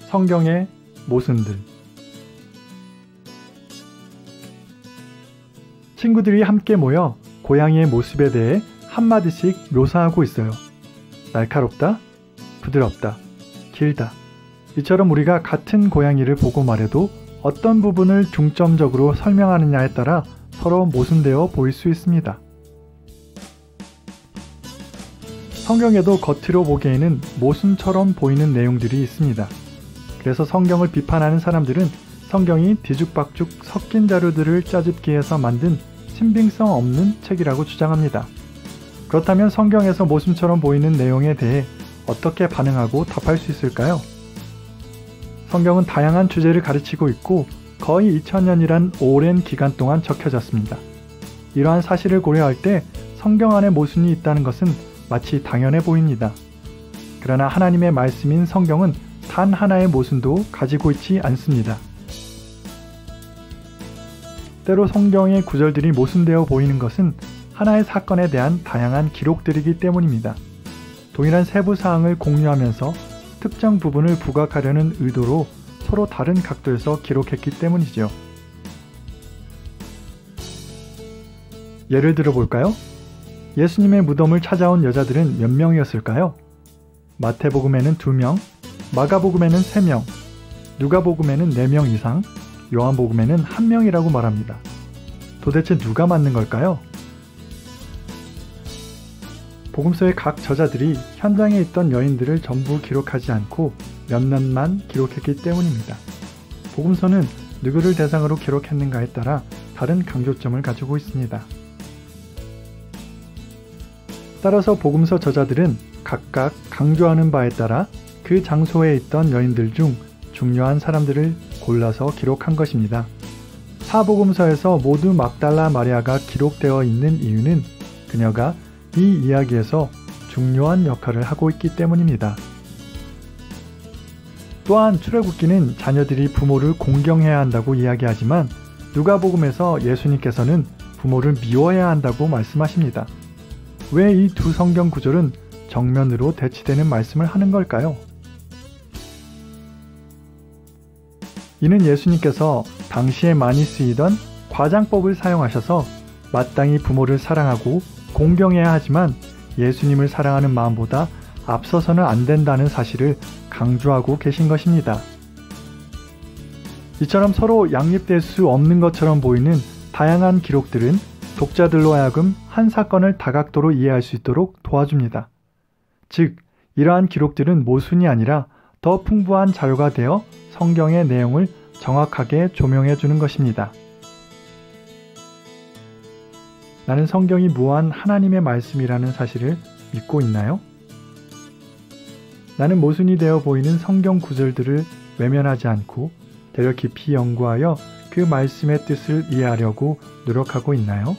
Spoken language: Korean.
성경의 모순들. 친구들이 함께 모여 고양이의 모습에 대해 한마디씩 묘사하고 있어요. 날카롭다, 부드럽다, 길다. 이처럼 우리가 같은 고양이를 보고 말해도 어떤 부분을 중점적으로 설명하느냐에 따라 서로 모순되어 보일 수 있습니다. 성경에도 겉으로 보기에는 모순처럼 보이는 내용들이 있습니다. 그래서 성경을 비판하는 사람들은 성경이 뒤죽박죽 섞인 자료들을 짜집기 해서 만든 신빙성 없는 책이라고 주장합니다. 그렇다면 성경에서 모순처럼 보이는 내용에 대해 어떻게 반응하고 답할 수 있을까요? 성경은 다양한 주제를 가르치고 있고 거의 2000년이란 오랜 기간 동안 적혀졌습니다. 이러한 사실을 고려할 때 성경 안에 모순이 있다는 것은 마치 당연해 보입니다. 그러나 하나님의 말씀인 성경은 단 하나의 모순도 가지고 있지 않습니다. 때로 성경의 구절들이 모순되어 보이는 것은 하나의 사건에 대한 다양한 기록들이기 때문입니다. 동일한 세부 사항을 공유하면서 특정 부분을 부각하려는 의도로 서로 다른 각도에서 기록했기 때문이죠. 예를 들어 볼까요? 예수님의 무덤을 찾아온 여자들은 몇 명이었을까요? 마태복음에는 2명, 마가복음에는 3명, 누가복음에는 4명 이상, 요한복음에는 1명이라고 말합니다. 도대체 누가 맞는 걸까요? 복음서의 각 저자들이 현장에 있던 여인들을 전부 기록하지 않고 몇몇만 기록했기 때문입니다. 복음서는 누구를 대상으로 기록했는가에 따라 다른 강조점을 가지고 있습니다. 따라서 복음서 저자들은 각각 강조하는 바에 따라 그 장소에 있던 여인들 중 중요한 사람들을 골라서 기록한 것입니다. 사복음서에서 모두 막달라 마리아가 기록되어 있는 이유는 그녀가 이 이야기에서 중요한 역할을 하고 있기 때문입니다. 또한 출애굽기는 자녀들이 부모를 공경해야 한다고 이야기하지만 누가복음에서 예수님께서는 부모를 미워해야 한다고 말씀하십니다. 왜 이 두 성경 구절은 정면으로 대치되는 말씀을 하는 걸까요? 이는 예수님께서 당시에 많이 쓰이던 과장법을 사용하셔서 마땅히 부모를 사랑하고 공경해야 하지만 예수님을 사랑하는 마음보다 앞서서는 안 된다는 사실을 강조하고 계신 것입니다. 이처럼 서로 양립될 수 없는 것처럼 보이는 다양한 기록들은 독자들로 하여금 한 사건을 다각도로 이해할 수 있도록 도와줍니다. 즉, 이러한 기록들은 모순이 아니라 더 풍부한 자료가 되어 성경의 내용을 정확하게 조명해 주는 것입니다. 나는 성경이 무한 하나님의 말씀이라는 사실을 믿고 있나요? 나는 모순이 되어 보이는 성경 구절들을 외면하지 않고 되려 깊이 연구하여 그 말씀의 뜻을 이해하려고 노력하고 있나요?